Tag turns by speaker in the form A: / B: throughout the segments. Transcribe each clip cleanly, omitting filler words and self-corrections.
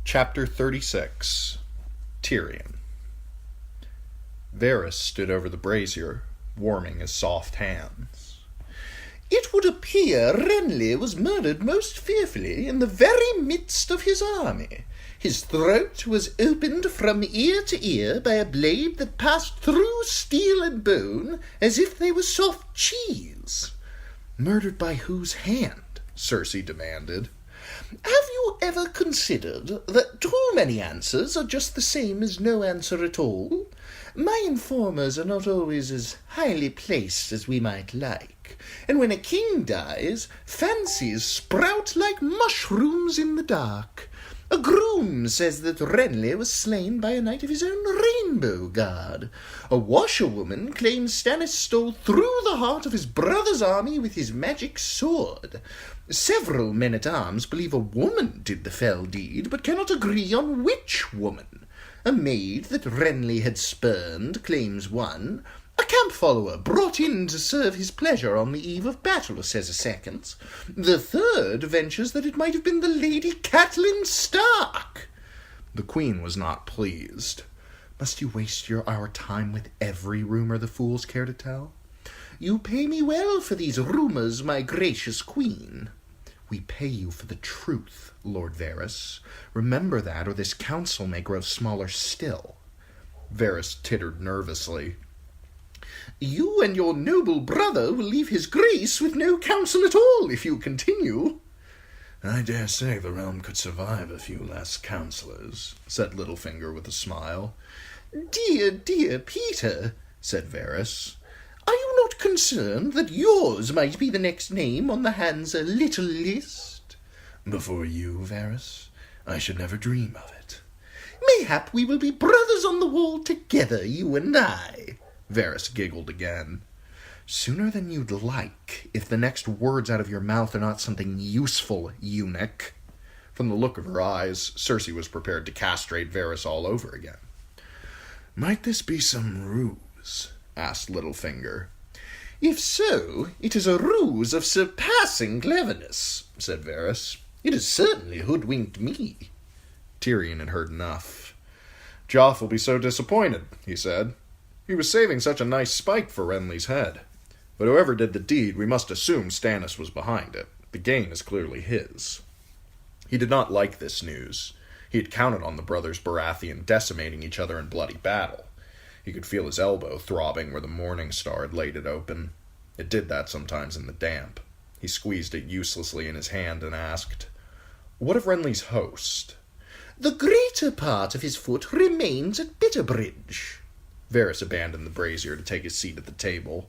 A: Chapter 36. Tyrion. Varys stood over the brazier, warming his soft hands.
B: "It would appear Renly was murdered most fearfully in the very midst of his army. His throat was opened from ear to ear by a blade that passed through steel and bone as if they were soft cheese."
A: "Murdered by whose hand?" Cersei demanded.
B: "Have you ever considered that too many answers are just the same as no answer at all? My informers are not always as highly placed as we might like, and when a king dies, fancies sprout like mushrooms in the dark. A groom says that Renly was slain by a knight of his own Rainbow Guard. A washerwoman claims Stannis stole through the heart of his brother's army with his magic sword. Several men-at-arms believe a woman did the fell deed, but cannot agree on which woman. A maid that Renly had spurned claims one. A camp follower brought in to serve his pleasure on the eve of battle says a second. The third ventures that it might have been the Lady Catelyn Stark."
A: The queen was not pleased. "Must you waste our time with every rumor the fools care to tell?"
B: "You pay me well for these rumors, my gracious queen."
A: "We pay you for the truth, Lord Varys. Remember that, or this council may grow smaller still." Varys tittered nervously.
B: "You and your noble brother will leave his grace with no counsel at all if you continue."
A: "I dare say the realm could survive a few less counsellors," said Littlefinger with a smile.
B: "Dear, dear Peter," said Varys, "are you not concerned that yours might be the next name on the Hands little list?"
A: "Before you, Varys? I should never dream of it."
B: "Mayhap we will be brothers on the wall together, you and I."
A: Varys giggled again. "Sooner than you'd like, if the next words out of your mouth are not something useful, eunuch." From the look of her eyes, Cersei was prepared to castrate Varys all over again. "Might this be some ruse?" asked Littlefinger.
B: "If so, it is a ruse of surpassing cleverness," said Varys. "It has certainly hoodwinked me."
A: Tyrion had heard enough. "Joff will be so disappointed," he said. "He was saving such a nice spike for Renly's head. But whoever did the deed, we must assume Stannis was behind it. The gain is clearly his." He did not like this news. He had counted on the brothers Baratheon decimating each other in bloody battle. He could feel his elbow throbbing where the Morning Star had laid it open. It did that sometimes in the damp. He squeezed it uselessly in his hand and asked, "What of Renly's host?"
B: "The greater part of his foot remains at Bitterbridge."
A: Varys abandoned the brazier to take his seat at the table.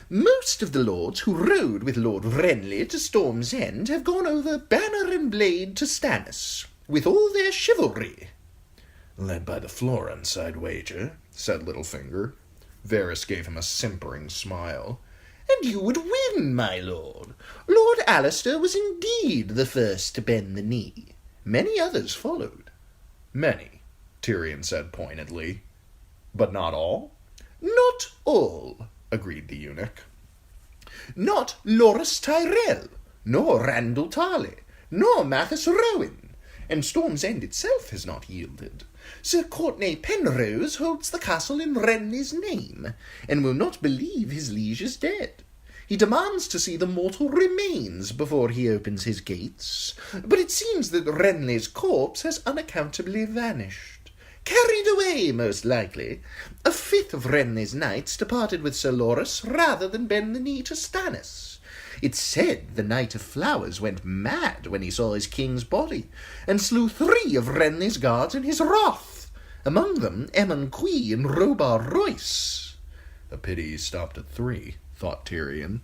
B: "Most of the lords who rode with Lord Renly to Storm's End have gone over banner and blade to Stannis, with all their chivalry."
A: "Led by the Florence, I'd wager," said Littlefinger. Varys gave him a simpering smile.
B: "And you would win, my lord. Lord Alliser was indeed the first to bend the knee. Many others followed."
A: "Many," Tyrion said pointedly. "But not all?"
B: "Not all," agreed the eunuch. "Not Loras Tyrell, nor Randall Tarley, nor Mathis Rowan, and Storm's End itself has not yielded. Sir Courtenay Penrose holds the castle in Renly's name, and will not believe his liege is dead. He demands to see the mortal remains before he opens his gates, but it seems that Renly's corpse has unaccountably vanished. Carried away, most likely. A fifth of Renly's knights departed with Sir Loras rather than bend the knee to Stannis. It's said the Knight of Flowers went mad when he saw his king's body, and slew 3 of Renly's guards in his wrath, among them Aemon Quee and Robar Royce."
A: "A pity he stopped at 3, thought Tyrion.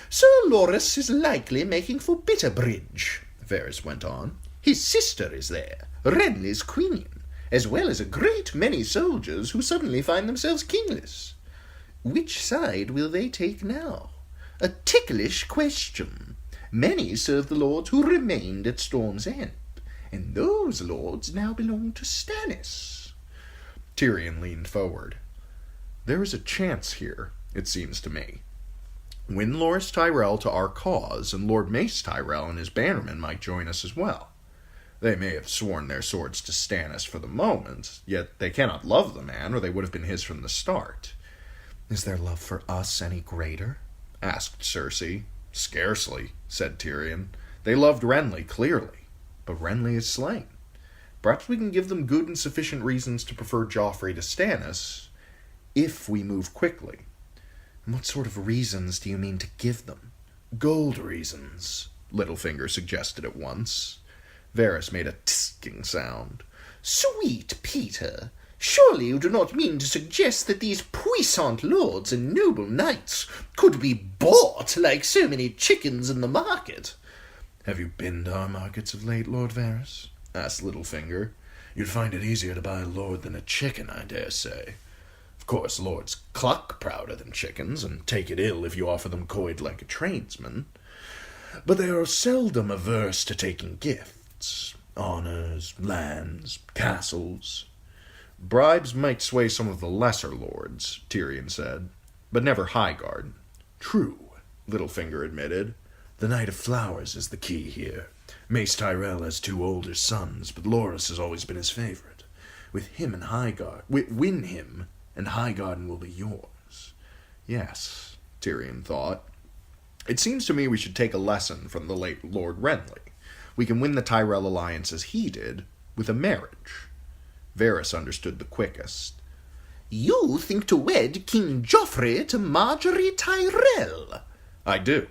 B: "Sir Loras is likely making for Bitterbridge," Varys went on. "His sister is there, Renly's queen, as well as a great many soldiers who suddenly find themselves kingless. Which side will they take now? A ticklish question. Many serve the lords who remained at Storm's End, and those lords now belong to Stannis."
A: Tyrion leaned forward. "There is a chance here, it seems to me. Win Loras Tyrell to our cause, and Lord Mace Tyrell and his bannermen might join us as well. They may have sworn their swords to Stannis for the moment, yet they cannot love the man, or they would have been his from the start.
B: Is their love for us any greater?
A: Asked Cersei. Scarcely, said Tyrion. They loved Renly, clearly, but Renly is slain. Perhaps we can give them good and sufficient reasons to prefer Joffrey to Stannis, if we move quickly.
B: And what sort of reasons do you mean to give them?
A: Gold reasons, Littlefinger suggested at once. Varys made a tisking sound.
B: Sweet Peter, surely you do not mean to suggest that these puissant lords and noble knights could be bought like so many chickens in the market?
A: Have you been to our markets of late, Lord Varys? Asked Littlefinger. You'd find it easier to buy a lord than a chicken, I dare say. Of course, lords cluck prouder than chickens, and take it ill if you offer them coyed like a tradesman. But they are seldom averse to taking gifts, honors, lands, castles. Bribes might sway some of the lesser lords, Tyrion said, but never Highgarden. True, Littlefinger admitted. The Knight of Flowers is the key here. Mace Tyrell has 2 older sons, but Loras has always been his favorite. Win him, and Highgarden will be yours. Yes, Tyrion thought. It seems to me we should take a lesson from the late Lord Renly. We can win the Tyrell alliance as he did, with a marriage. Varys understood the quickest.
B: You think to wed King Joffrey to Margaery Tyrell?
A: I do.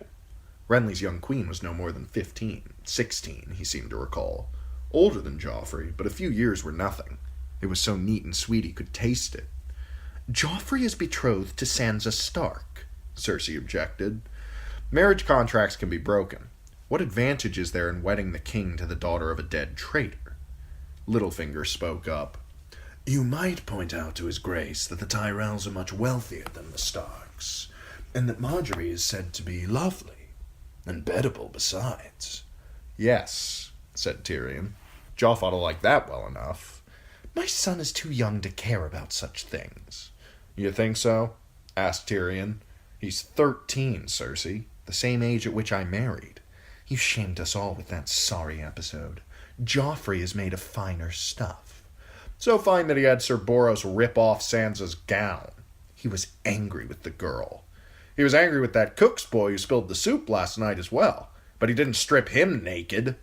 A: Renly's young queen was no more than 16, he seemed to recall. Older than Joffrey, but a few years were nothing. It was so neat and sweet he could taste it.
B: Joffrey is betrothed to Sansa Stark,
A: Cersei objected. Marriage contracts can be broken. What advantage is there in wedding the king to the daughter of a dead traitor? Littlefinger spoke up. You might point out to his grace that the Tyrells are much wealthier than the Starks, and that Margaery is said to be lovely, and bettable besides. Yes, said Tyrion. Joff ought to like that well enough.
B: My son is too young to care about such things.
A: You think so? Asked Tyrion. He's 13, Cersei, the same age at which I married.
B: You shamed us all with that sorry episode. Joffrey is made of finer stuff.
A: So fine that he had Sir Boros rip off Sansa's gown.
B: He was angry with the girl.
A: He was angry with that cook's boy who spilled the soup last night as well, but he didn't strip him naked.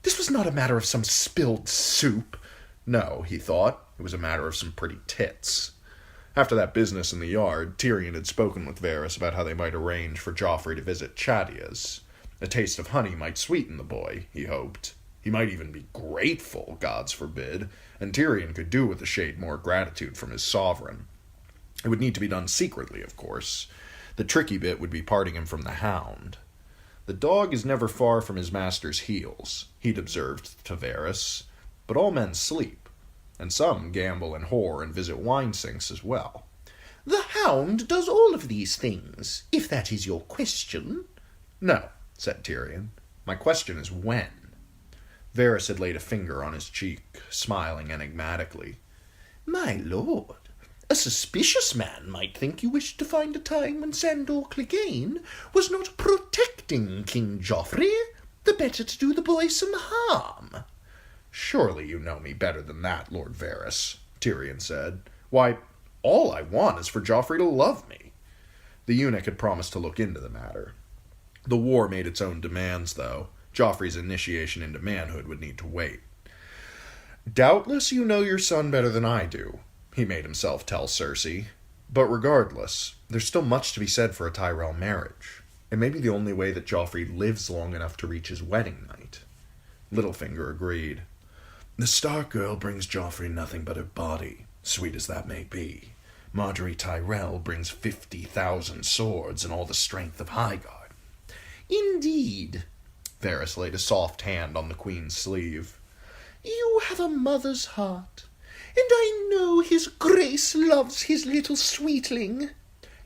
B: This was not a matter of some spilled soup.
A: No, he thought, it was a matter of some pretty tits. After that business in the yard, Tyrion had spoken with Varys about how they might arrange for Joffrey to visit Chadia's. A taste of honey might sweeten the boy, he hoped. He might even be grateful, gods forbid, and Tyrion could do with a shade more gratitude from his sovereign. It would need to be done secretly, of course. The tricky bit would be parting him from the hound. The dog is never far from his master's heels, he'd observed to Varys, but all men sleep, and some gamble and whore and visit wine sinks as well.
B: The hound does all of these things, if that is your question.
A: No, said Tyrion. My question is when. Varys had laid a finger on his cheek, smiling enigmatically.
B: My lord, a suspicious man might think you wished to find a time when Sandor Clegane was not protecting King Joffrey, the better to do the boy some harm.
A: Surely you know me better than that, Lord Varys, Tyrion said. Why, all I want is for Joffrey to love me. The eunuch had promised to look into the matter. The war made its own demands, though. Joffrey's initiation into manhood would need to wait. Doubtless you know your son better than I do, he made himself tell Cersei. But regardless, there's still much to be said for a Tyrell marriage. It may be the only way that Joffrey lives long enough to reach his wedding night. Littlefinger agreed. The Stark girl brings Joffrey nothing but her body, sweet as that may be. Margaery Tyrell brings 50,000 swords and all the strength of Highgarden.
B: Indeed.
A: Varys laid a soft hand on the queen's sleeve.
B: You have a mother's heart, and I know his grace loves his little sweetling.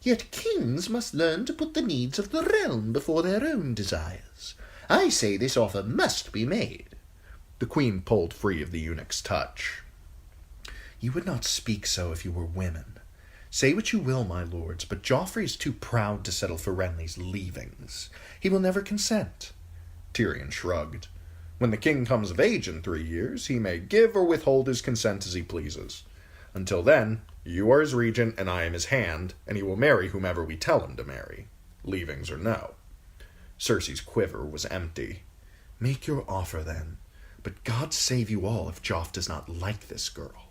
B: Yet kings must learn to put the needs of the realm before their own desires. I say this offer must be made.
A: The queen pulled free of the eunuch's touch.
B: You would not speak so if you were women. Say what you will, my lords, but Joffrey is too proud to settle for Renly's leavings. He will never consent.
A: Tyrion shrugged. When the king comes of age in 3 years, he may give or withhold his consent as he pleases. Until then, you are his regent and I am his hand, and he will marry whomever we tell him to marry, leavings or no." Cersei's quiver was empty.
B: "Make your offer, then. But God save you all if Joff does not like this girl."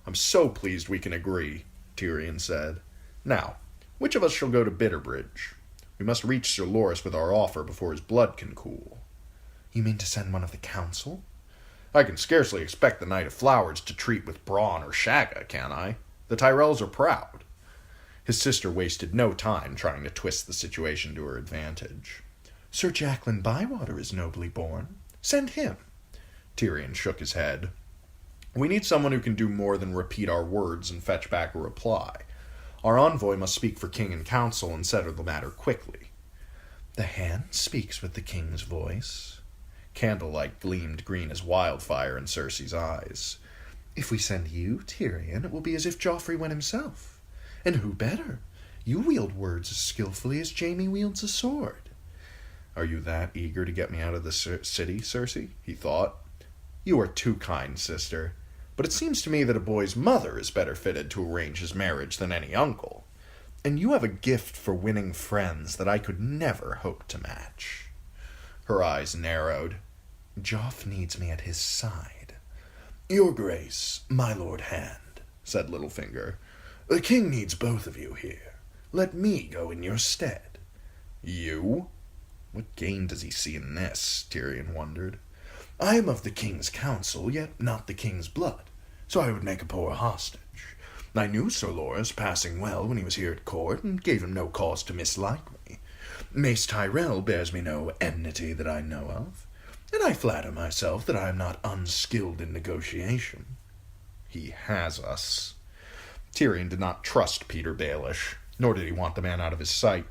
A: "I'm so pleased we can agree," Tyrion said. "Now, which of us shall go to Bitterbridge? We must reach Sir Loras with our offer before his blood can cool."
B: "You mean to send one of the council?"
A: "I can scarcely expect the Knight of Flowers to treat with Bronn or Shagga, can I? The Tyrells are proud." His sister wasted no time trying to twist the situation to her advantage.
B: "Sir Jacklin Bywater is nobly born. Send him."
A: Tyrion shook his head. "We need someone who can do more than repeat our words and fetch back a reply. Our envoy must speak for king and council and settle the matter quickly."
B: "The hand speaks with the king's voice."
A: Candlelight gleamed green as wildfire in Cersei's eyes.
B: "If we send you, Tyrion, it will be as if Joffrey went himself. And who better? You wield words as skillfully as Jaime wields a sword."
A: "Are you that eager to get me out of the city, Cersei?" he thought. "You are too kind, sister. But it seems to me that a boy's mother is better fitted to arrange his marriage than any uncle. And you have a gift for winning friends that I could never hope to match." Her eyes narrowed.
B: "Joff needs me at his side." "Your Grace, my Lord Hand," said Littlefinger, "the king needs both of you here. Let me go in your stead."
A: "You? What gain does he see in this?" Tyrion wondered.
B: "I am of the king's council, yet not the king's blood, so I would make a poor hostage. I knew Sir Loras passing well when he was here at court, and gave him no cause to mislike me. Mace Tyrell bears me no enmity that I know of, and I flatter myself that I am not unskilled in negotiation."
A: "He has us." Tyrion did not trust Peter Baelish, nor did he want the man out of his sight.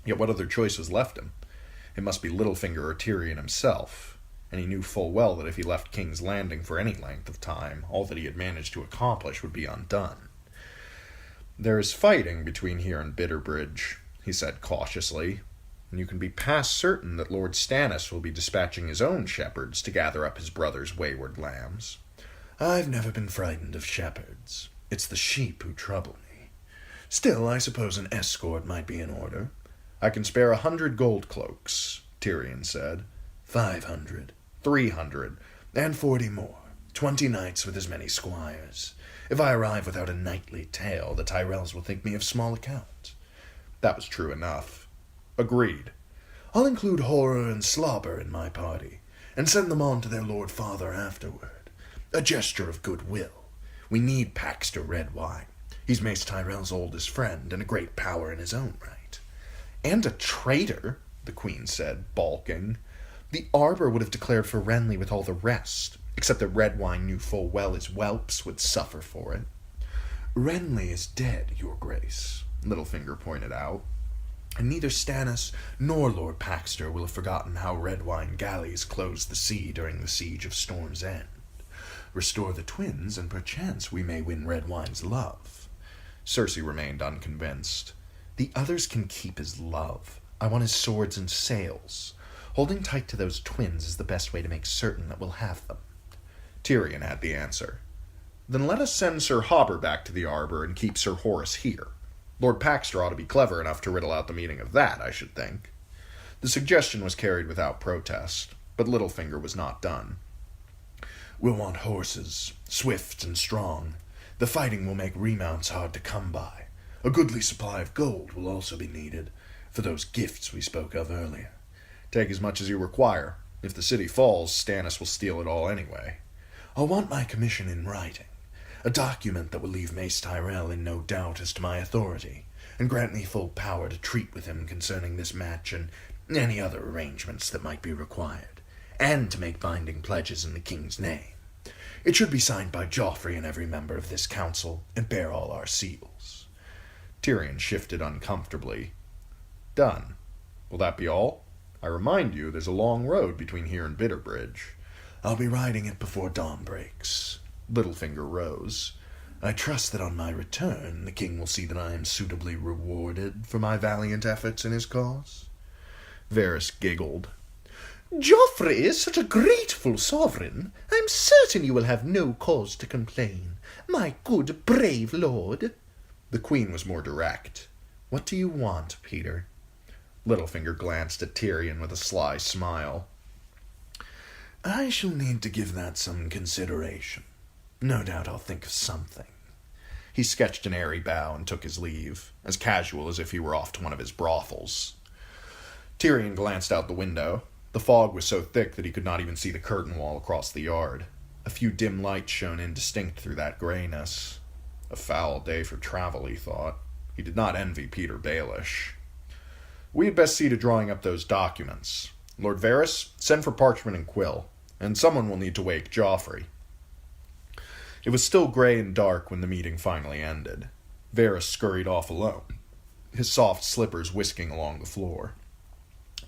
A: Yet what other choice was left him? It must be Littlefinger or Tyrion himself, and he knew full well that if he left King's Landing for any length of time, all that he had managed to accomplish would be undone. "There is fighting between here and Bitterbridge," he said cautiously, "and you can be past certain that Lord Stannis will be dispatching his own shepherds to gather up his brother's wayward lambs."
B: "I've never been frightened of shepherds. It's the sheep who trouble me. Still, I suppose an escort might be in order."
A: "I can spare 100 gold cloaks," Tyrion said.
B: 500.
A: 300.
B: And 40 more. 20 knights with as many squires. If I arrive without a knightly tale, the Tyrells will think me of small account."
A: That was true enough. "Agreed."
B: "I'll include Horror and Slobber in my party, and send them on to their Lord Father afterward. A gesture of goodwill. We need Paxter Redwine. He's Mace Tyrell's oldest friend, and a great power in his own right."
A: "And a traitor," the Queen said, balking.
B: "The Arbor would have declared for Renly with all the rest, except that Redwine knew full well his whelps would suffer for it." "Renly is dead, your Grace," Littlefinger pointed out, "and neither Stannis nor Lord Paxter will have forgotten how Redwine galleys closed the sea during the siege of Storm's End. Restore the twins, and perchance we may win Redwine's love."
A: Cersei remained unconvinced.
B: "The others can keep his love. I want his swords and sails. Holding tight to those twins is the best way to make certain that we'll have them."
A: Tyrion had the answer. "Then let us send Sir Hobber back to the Arbor and keep Sir Horace here. Lord Paxter ought to be clever enough to riddle out the meaning of that, I should think." The suggestion was carried without protest, but Littlefinger was not done.
B: "We'll want horses, swift and strong. The fighting will make remounts hard to come by. A goodly supply of gold will also be needed, for those gifts we spoke of earlier."
A: "Take as much as you require. If the city falls, Stannis will steal it all anyway."
B: "I'll want my commission in writing, a document that will leave Mace Tyrell in no doubt as to my authority, and grant me full power to treat with him concerning this match and any other arrangements that might be required, and to make binding pledges in the king's name. It should be signed by Joffrey and every member of this council, and bear all our seals."
A: Tyrion shifted uncomfortably. "Done. Will that be all? I remind you there's a long road between here and Bitterbridge."
B: "I'll be riding it before dawn breaks."
A: Littlefinger rose.
B: "I trust that on my return the king will see that I am suitably rewarded for my valiant efforts in his cause."
A: Varys giggled.
B: Joffrey is such a grateful sovereign. I'm certain you will have no cause to complain, my good, brave lord.
A: The queen was more direct. What do you want, Peter? Littlefinger glanced at Tyrion with a sly smile. I shall need to give that some consideration. No doubt I'll think of something. He sketched an airy bow and took his leave, as casual as if he were off to one of his brothels. Tyrion glanced out the window. The fog was so thick that he could not even see the curtain wall across the yard. A few dim lights shone indistinct through that grayness. A foul day for travel, he thought. He did not envy Peter Baelish. We had best see to drawing up those documents. Lord Varys, send for parchment and quill, and someone will need to wake Joffrey. It was still gray and dark when the meeting finally ended. Varys scurried off alone, his soft slippers whisking along the floor.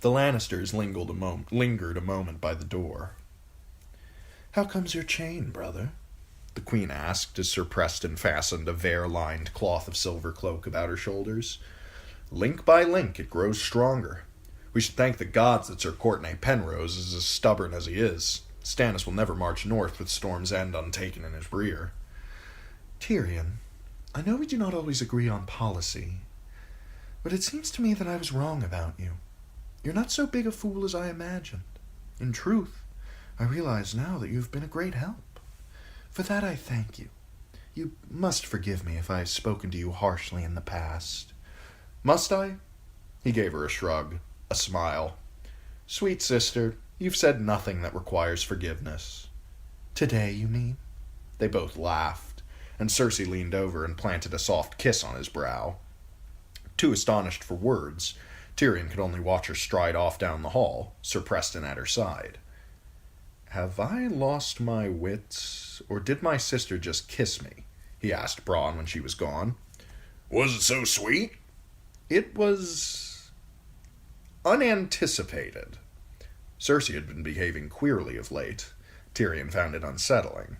A: The Lannisters lingered a moment by the door. How comes your chain, brother? The queen asked as Sir Preston fastened a vair-lined cloth of silver cloak about her shoulders. Link by link it grows stronger. We should thank the gods that Sir Courtenay Penrose is as stubborn as he is. Stannis will never march north with Storm's End untaken in his rear. Tyrion, I know we do not always agree on policy, but it seems to me that I was wrong about you. You're not so big a fool as I imagined. In truth, I realize now that you've been a great help. For that I thank you. You must forgive me if I have spoken to you harshly in the past. Must I? He gave her a shrug, a smile. Sweet sister, you've said nothing that requires forgiveness. Today, you mean? They both laughed, and Cersei leaned over and planted a soft kiss on his brow. Too astonished for words, Tyrion could only watch her stride off down the hall, Sir Preston at her side. Have I lost my wits, or did my sister just kiss me? He asked Bronn when she was gone. Was it so sweet? It was unanticipated. Cersei had been behaving queerly of late. Tyrion found it unsettling.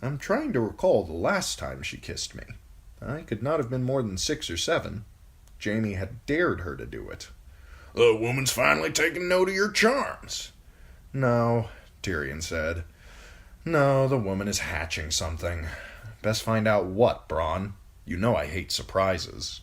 A: I'm trying to recall the last time she kissed me. I could not have been more than 6 or 7. Jaime had dared her to do it. The woman's finally taken note of your charms. No, Tyrion said. No, the woman is hatching something. Best find out what, Bronn. You know I hate surprises.